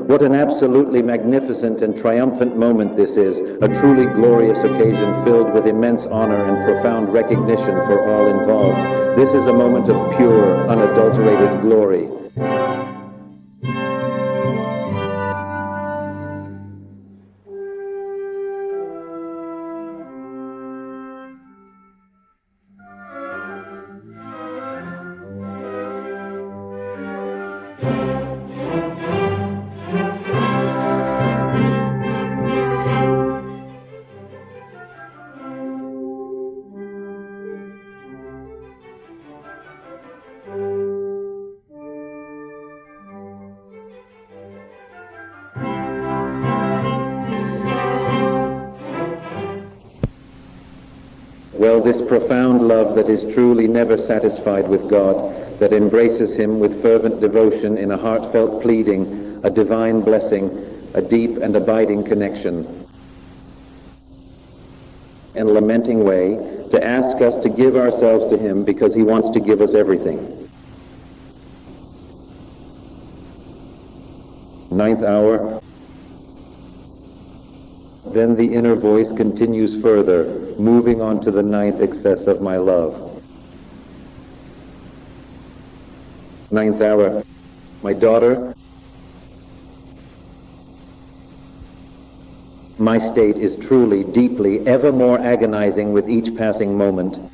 What an absolutely magnificent and triumphant moment this is, a truly glorious occasion filled with immense honor and profound recognition for all involved. This is a moment of pure, unadulterated glory. Well, this profound love that is truly never satisfied with God, that embraces him with fervent devotion in a heartfelt pleading, a divine blessing, a deep and abiding connection, in a lamenting way, to ask us to give ourselves to him because he wants to give us everything. Ninth hour. Then the inner voice continues further, moving on to the ninth excess of my love. Ninth hour. My daughter, my state is truly, deeply, ever more agonizing with each passing moment.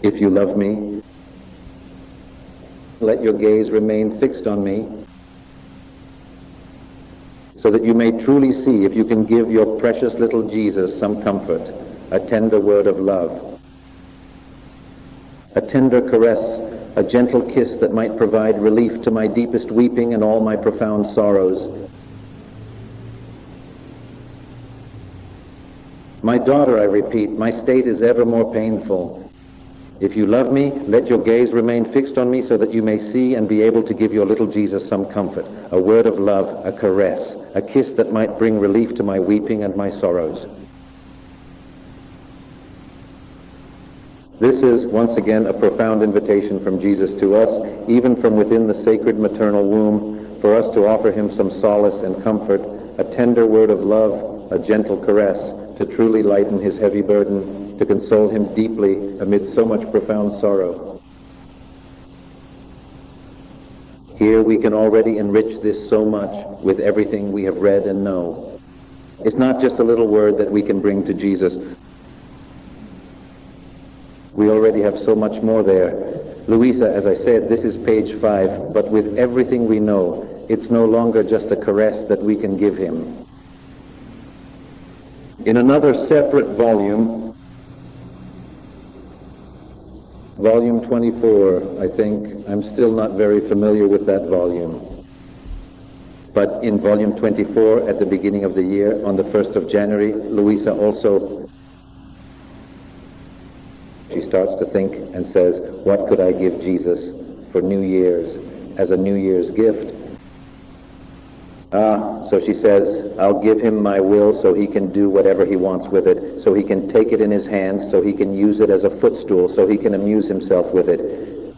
If you love me, let your gaze remain fixed on me, so that you may truly see if you can give your precious little Jesus some comfort, a tender word of love, a tender caress, a gentle kiss that might provide relief to my deepest weeping and all my profound sorrows. My daughter, I repeat, my state is ever more painful. If you love me, let your gaze remain fixed on me so that you may see and be able to give your little Jesus some comfort, a word of love, a caress, a kiss that might bring relief to my weeping and my sorrows. This is, once again, a profound invitation from Jesus to us, even from within the sacred maternal womb, for us to offer him some solace and comfort, a tender word of love, a gentle caress, to truly lighten his heavy burden, to console him deeply amid so much profound sorrow. Here we can already enrich this so much with everything we have read and know. It's not just a little word that we can bring to Jesus. We already have so much more there. LUISA, as I said, this is page 5, but with everything we know, it's no longer just a caress that we can give him. In another separate volume, volume 24, I think, I'm still not very familiar with that volume. But in volume 24, at the beginning of the year, on the 1st of January, LUISA also, she starts to think and says, what could I give Jesus for New Year's, as a New Year's gift? So she says, I'll give him my will so he can do whatever he wants with it, so he can take it in his hands, so he can use it as a footstool, so he can amuse himself with it.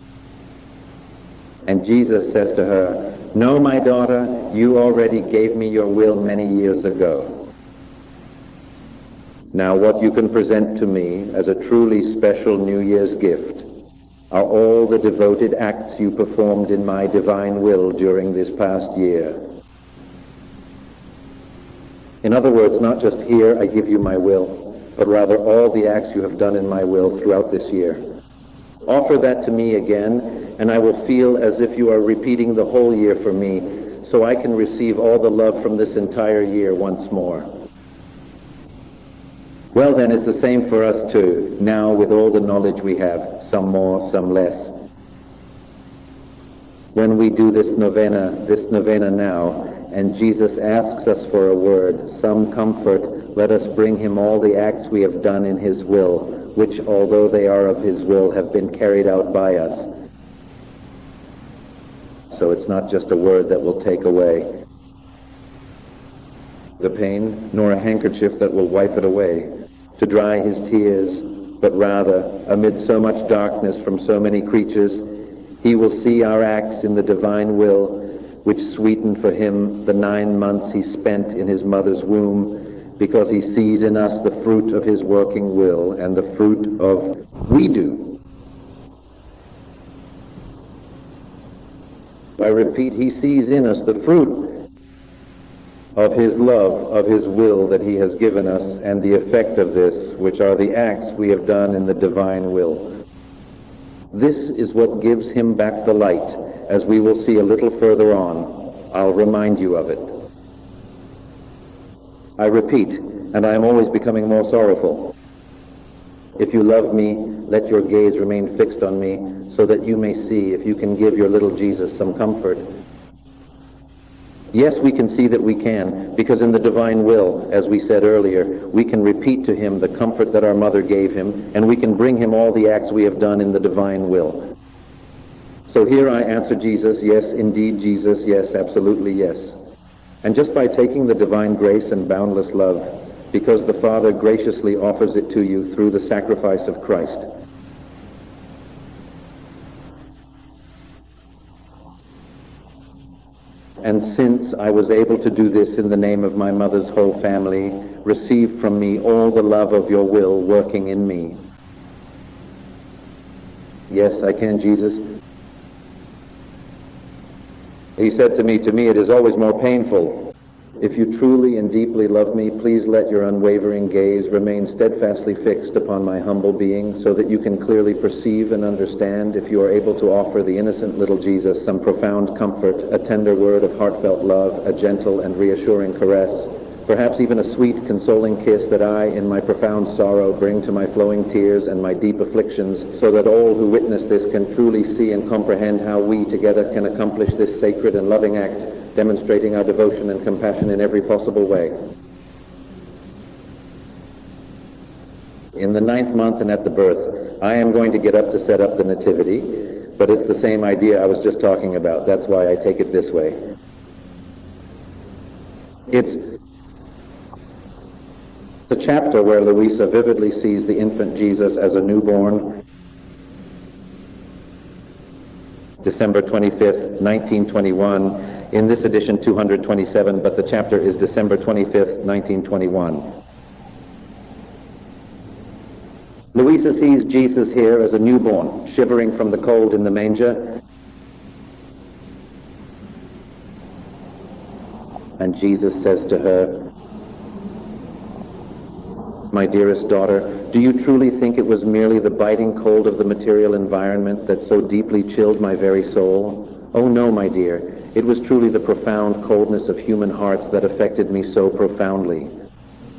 And Jesus says to her, no, my daughter, you already gave me your will many years ago. Now what you can present to me as a truly special New Year's gift are all the devoted acts you performed in my divine will during this past year. In other words, not just here I give you my will, but rather all the acts you have done in my will throughout this year. Offer that to me again, and I will feel as if you are repeating the whole year for me, so I can receive all the love from this entire year once more. Well then, it's the same for us too, now with all the knowledge we have, some more, some less. When we do this novena now, and Jesus asks us for a word, some comfort, let us bring him all the acts we have done in his will, which, although they are of his will, have been carried out by us. So it's not just a word that will take away the pain, nor a handkerchief that will wipe it away, to dry his tears, but rather, amid so much darkness from so many creatures, he will see our acts in the divine will, which sweetened for him the 9 months he spent in his mother's womb, because he sees in us the fruit of his working will and the fruit of we do. I repeat, he sees in us the fruit of his love, of his will that he has given us, and the effect of this, which are the acts we have done in the divine will. This is what gives him back the light, as we will see a little further on. I'll remind you of it. I repeat, and I am always becoming more sorrowful. If you love me, let your gaze remain fixed on me, so that you may see if you can give your little Jesus some comfort. Yes, we can see that we can, because in the divine will, as we said earlier, we can repeat to him the comfort that our mother gave him, and we can bring him all the acts we have done in the divine will. So here I answer Jesus, yes, indeed, Jesus, yes, absolutely, yes. And just by taking the divine grace and boundless love, because the Father graciously offers it to you through the sacrifice of Christ. And since I was able to do this in the name of my mother's whole family, receive from me all the love of your will working in me. Yes, I can, Jesus. He said to me, it is always more painful. If you truly and deeply love me, please let your unwavering gaze remain steadfastly fixed upon my humble being, so that you can clearly perceive and understand, if you are able to offer the innocent little Jesus some profound comfort, a tender word of heartfelt love, a gentle and reassuring caress, perhaps even a sweet, consoling kiss that I, in my profound sorrow, bring to my flowing tears and my deep afflictions, so that all who witness this can truly see and comprehend how we together can accomplish this sacred and loving act, demonstrating our devotion and compassion in every possible way. In the 9th month and at the birth, I am going to get up to set up the nativity, but it's the same idea I was just talking about. That's why I take it this way. It's the chapter where Luisa vividly sees the infant Jesus as a newborn, December 25th, 1921. In this edition, 227, but the chapter is December 25th, 1921. Luisa sees Jesus here as a newborn, shivering from the cold in the manger. And Jesus says to her, "My dearest daughter, do you truly think it was merely the biting cold of the material environment that so deeply chilled my very soul? Oh no, my dear. It was truly the profound coldness of human hearts that affected me so profoundly.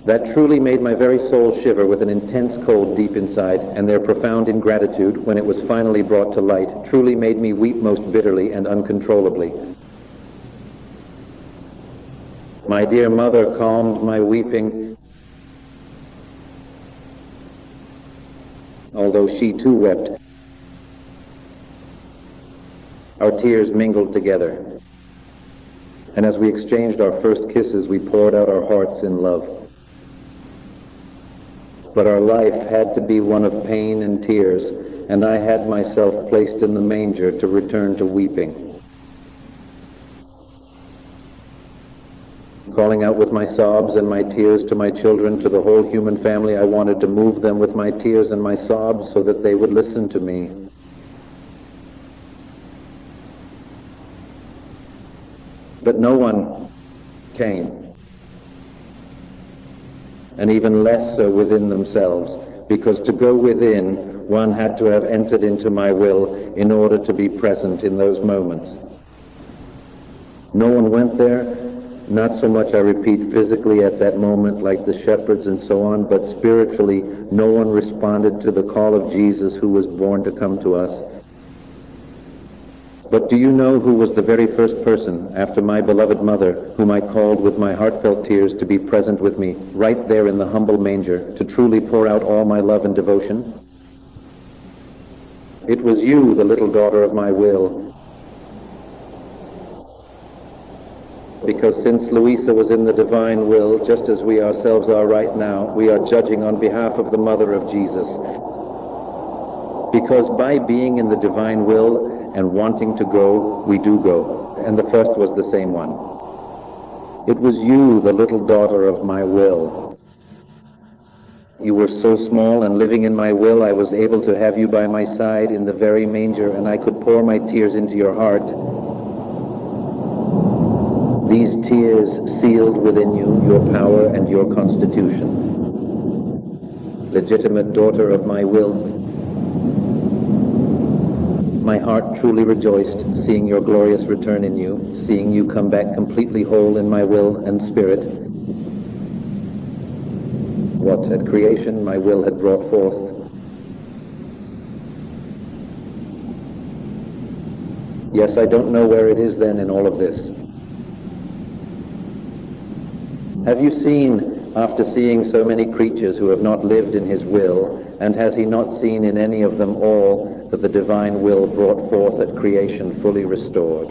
That truly made my very soul shiver with an intense cold deep inside, and their profound ingratitude, when it was finally brought to light, truly made me weep most bitterly and uncontrollably. My dear mother calmed my weeping, although she too wept. Our tears mingled together. And as we exchanged our first kisses, we poured out our hearts in love. But our life had to be one of pain and tears, and I had myself placed in the manger to return to weeping. Calling out with my sobs and my tears to my children, to the whole human family, I wanted to move them with my tears and my sobs so that they would listen to me. But no one came, and even less so within themselves, because to go within, one had to have entered into my will in order to be present in those moments. No one went there, not so much, I repeat, physically at that moment like the shepherds and so on, but spiritually, no one responded to the call of Jesus who was born to come to us. But do you know who was the very first person, after my beloved mother, whom I called with my heartfelt tears to be present with me, right there in the humble manger, to truly pour out all my love and devotion? It was you, the little daughter of my will. Because since Luisa was in the divine will, just as we ourselves are right now, we are judging on behalf of the mother of Jesus. Because by being in the divine will and wanting to go, we do go. And the first was the same one. It was you, the little daughter of my will. You were so small, and living in my will, I was able to have you by my side in the very manger, and I could pour my tears into your heart. These tears sealed within you your power and your constitution. Legitimate daughter of my will, my heart truly rejoiced seeing your glorious return in you, seeing you come back completely whole in my will and spirit. What at creation my will had brought forth. Yes, I don't know where it is then in all of this. Have you seen, after seeing so many creatures who have not lived in his will, and has he not seen in any of them all that the divine will brought forth at creation fully restored?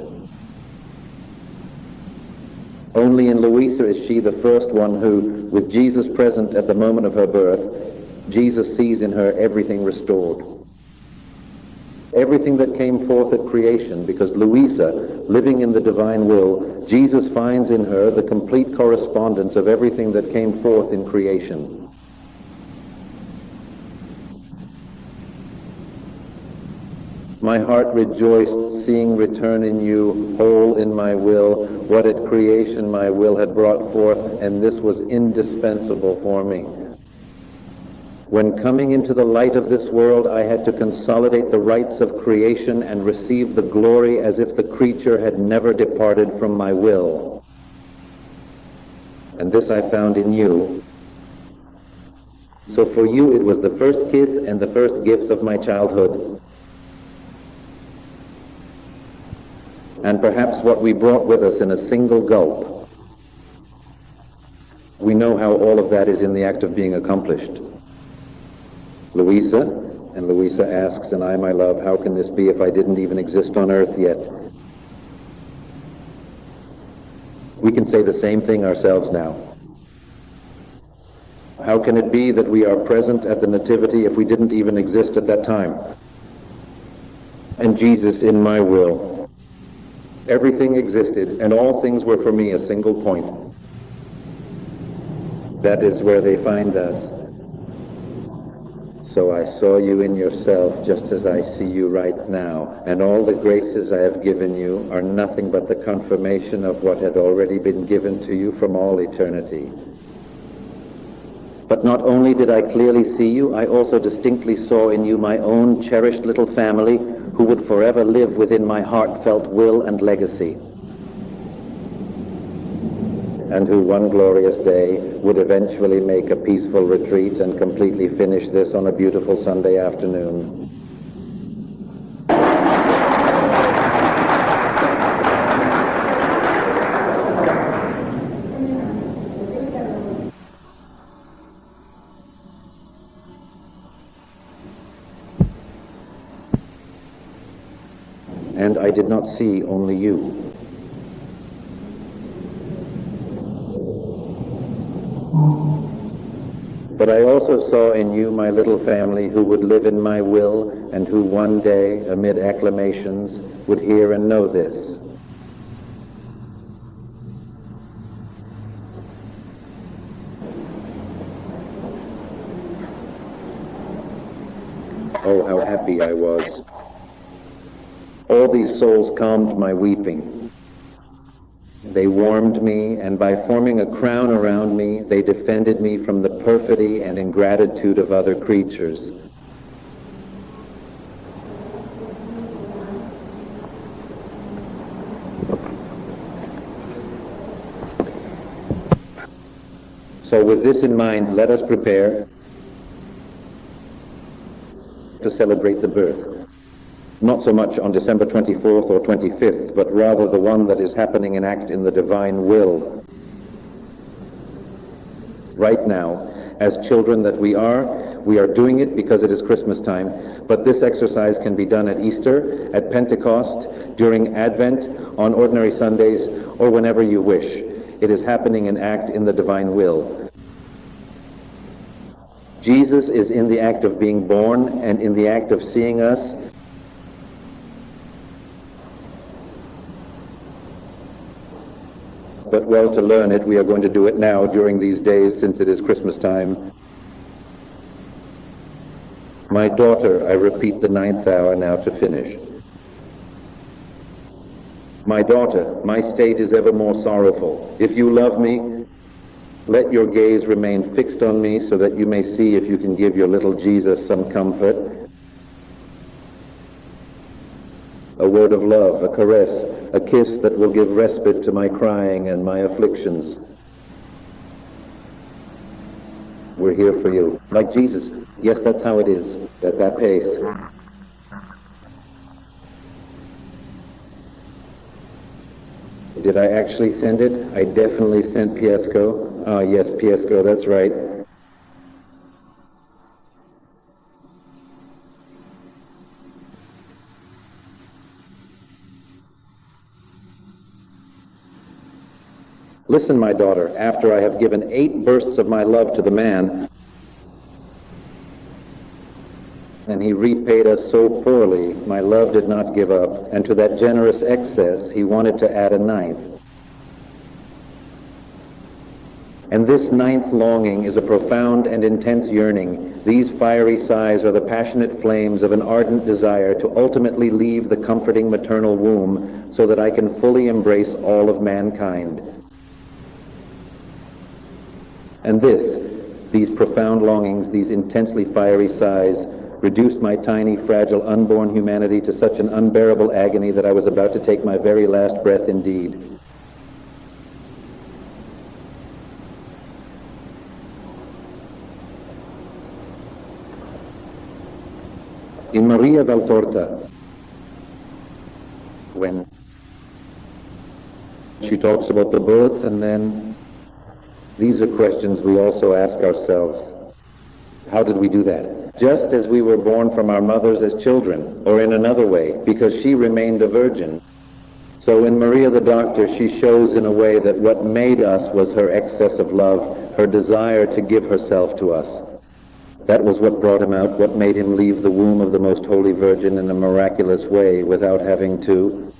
Only in Louisa is she the first one who, with Jesus present at the moment of her birth, Jesus sees in her everything restored. Everything that came forth at creation, because Louisa, living in the divine will, Jesus finds in her the complete correspondence of everything that came forth in creation. My heart rejoiced seeing return in you, whole in my will, what at creation my will had brought forth, and this was indispensable for me. When coming into the light of this world, I had to consolidate the rights of creation and receive the glory as if the creature had never departed from my will. And this I found in you. So for you it was the first kiss and the first gifts of my childhood. And perhaps what we brought with us in a single gulp. We know how all of that is in the act of being accomplished. Louisa, and Louisa asks, and I, my love, how can this be if I didn't even exist on earth yet? We can say the same thing ourselves now. How can it be that we are present at the Nativity if we didn't even exist at that time? And Jesus in my will. Everything existed, and all things were for me a single point. That is where they find us. So I saw you in yourself just as I see you right now, and all the graces I have given you are nothing but the confirmation of what had already been given to you from all eternity. But not only did I clearly see you, I also distinctly saw in you my own cherished little family who would forever live within my heartfelt will and legacy, and who one glorious day would eventually make a peaceful retreat and completely finish this on a beautiful Sunday afternoon. And I did not see only you. But I also saw in you my little family who would live in my will and who one day, amid acclamations, would hear and know this. Oh, how happy I was. All these souls calmed my weeping. They warmed me, and by forming a crown around me, they defended me from the perfidy and ingratitude of other creatures. So with this in mind, let us prepare to celebrate the birth. Not so much on December 24th or 25th, but rather the one that is happening in act in the divine will. Right now, as children that we are doing it because it is Christmas time, but this exercise can be done at Easter, at Pentecost, during Advent, on ordinary Sundays, or whenever you wish. It is happening in act in the divine will. Jesus is in the act of being born and in the act of seeing us. But well, to learn it, we are going to do it now during these days, since it is Christmas time. My daughter, I repeat the 9th hour now to finish. My daughter, my state is ever more sorrowful. If you love me, let your gaze remain fixed on me so that you may see if you can give your little Jesus some comfort. A word of love, a caress, a kiss that will give respite to my crying and my afflictions. We're here for you, like Jesus. Yes, that's how it is, at that pace. Did I actually send it? I definitely sent Piesco. Ah, yes, Piesco, that's right. Listen, my daughter, after I have given 8 bursts of my love to the man, and he repaid us so poorly, my love did not give up, and to that generous excess he wanted to add a 9th. And this 9th longing is a profound and intense yearning. These fiery sighs are the passionate flames of an ardent desire to ultimately leave the comforting maternal womb so that I can fully embrace all of mankind. And these profound longings, these intensely fiery sighs, reduced my tiny, fragile, unborn humanity to such an unbearable agony that I was about to take my very last breath indeed. In Maria Valtorta, when she talks about the birth, and then these are questions we also ask ourselves. How did we do that? Just as we were born from our mothers as children, or in another way, because she remained a virgin. So in Maria the Doctor, she shows in a way that what made us was her excess of love, her desire to give herself to us. That was what brought him out, what made him leave the womb of the Most Holy Virgin in a miraculous way without having to.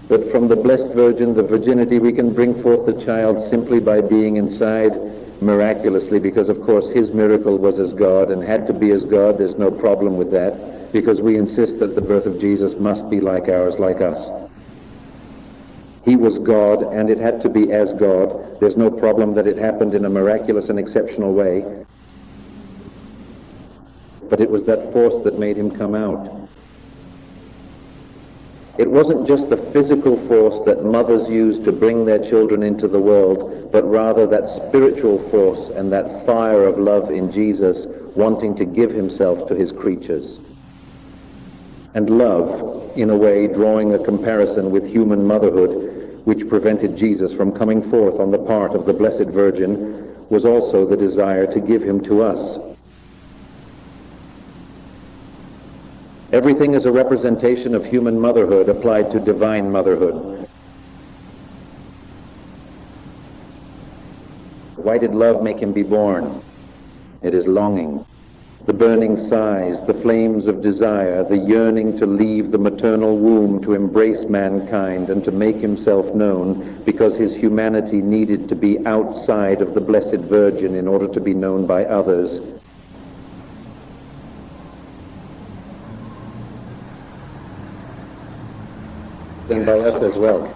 But from the Blessed Virgin, the virginity, we can bring forth the child simply by being inside miraculously, because of course his miracle was as God and had to be as God. There's no problem with that, because we insist that the birth of Jesus must be like ours, like us. He was God, and it had to be as God. There's no problem that it happened in a miraculous and exceptional way. But it was that force that made him come out. It wasn't just the physical force that mothers use to bring their children into the world, but rather that spiritual force and that fire of love in Jesus, wanting to give himself to his creatures. And love, in a way, drawing a comparison with human motherhood, which prevented Jesus from coming forth on the part of the Blessed Virgin, was also the desire to give him to us. Everything is a representation of human motherhood applied to divine motherhood. Why did love make him be born? It is longing. The burning sighs, the flames of desire, the yearning to leave the maternal womb to embrace mankind and to make himself known, because his humanity needed to be outside of the Blessed Virgin in order to be known by others. And by us as well.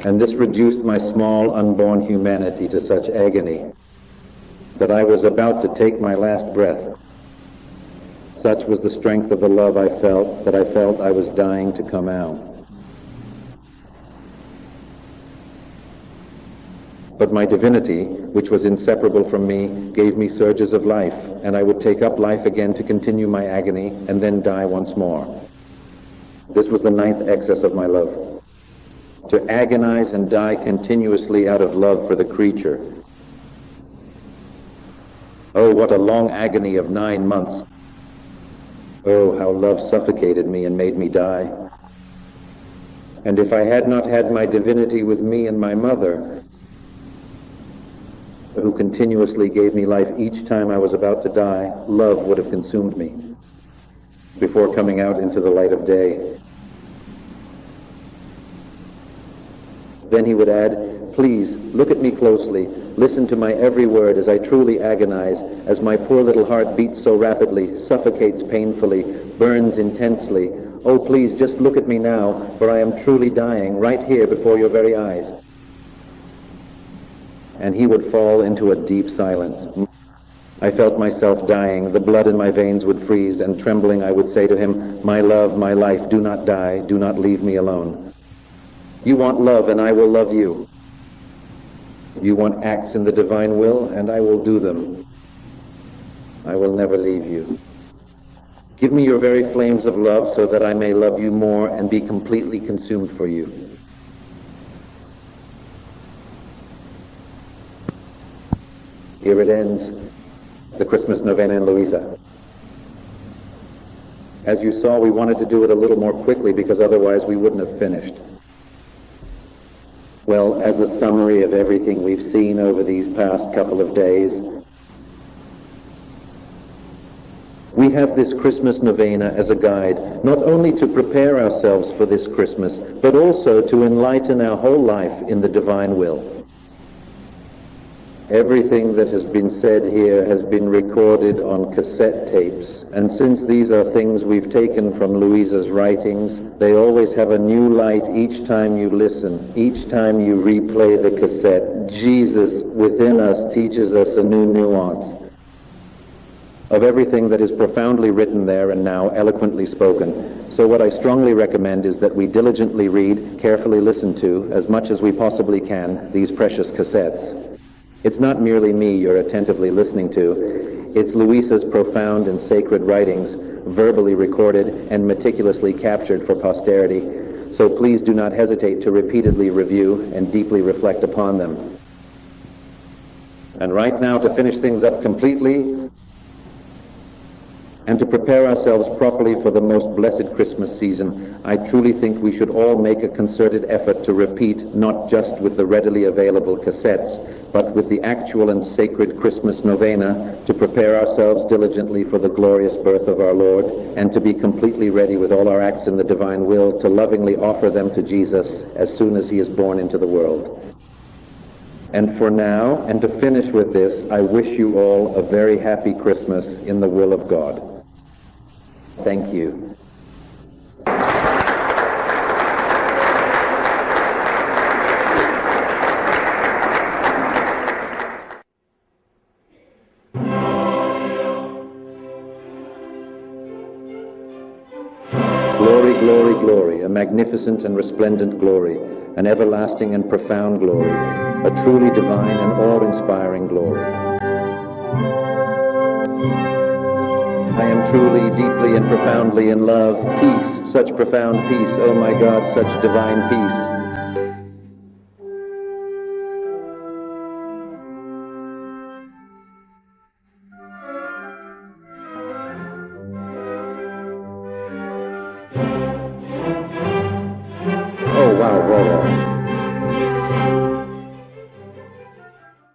And this reduced my small, unborn humanity to such agony that I was about to take my last breath. Such was the strength of the love I felt, that I felt I was dying to come out. But my divinity, which was inseparable from me, gave me surges of life, and I would take up life again to continue my agony and then die once more. This was the 9th excess of my love. To agonize and die continuously out of love for the creature. Oh, what a long agony of 9 months. Oh, how love suffocated me and made me die. And if I had not had my divinity with me and my mother, who continuously gave me life each time I was about to die, love would have consumed me before coming out into the light of day. Then he would add, please, look at me closely, listen to my every word as I truly agonize, as my poor little heart beats so rapidly, suffocates painfully, burns intensely. Oh, please, just look at me now, for I am truly dying, right here before your very eyes. And he would fall into a deep silence. I felt myself dying, the blood in my veins would freeze, and trembling I would say to him, my love, my life, do not die, do not leave me alone. You want love, and I will love you. You want acts in the divine will, and I will do them. I will never leave you. Give me your very flames of love so that I may love you more and be completely consumed for you. Here it ends, the Christmas Novena in LUISA. As you saw, we wanted to do it a little more quickly because otherwise we wouldn't have finished. Well, as a summary of everything we've seen over these past couple of days, we have this Christmas novena as a guide, not only to prepare ourselves for this Christmas, but also to enlighten our whole life in the divine will. Everything that has been said here has been recorded on cassette tapes, and since these are things we've taken from Louisa's writings, they always have a new light each time you listen, each time you replay the cassette. Jesus within us teaches us a new nuance of everything that is profoundly written there and now eloquently spoken. So what I strongly recommend is that we diligently read, carefully listen to, as much as we possibly can, these precious cassettes. It's not merely me you're attentively listening to. It's Louisa's profound and sacred writings, verbally recorded and meticulously captured for posterity. So please do not hesitate to repeatedly review and deeply reflect upon them. And right now, to finish things up completely, and to prepare ourselves properly for the most blessed Christmas season, I truly think we should all make a concerted effort to repeat, not just with the readily available cassettes, but with the actual and sacred Christmas novena, to prepare ourselves diligently for the glorious birth of our Lord, and to be completely ready with all our acts in the divine will to lovingly offer them to Jesus as soon as he is born into the world. And for now, and to finish with this, I wish you all a very happy Christmas in the will of God. Thank you. Glory, glory, glory, a magnificent and resplendent glory, an everlasting and profound glory, a truly divine and awe-inspiring glory. I am truly, deeply, and profoundly in love. Peace, such profound peace. Oh my God, such divine peace. Oh, wow, whoa, whoa.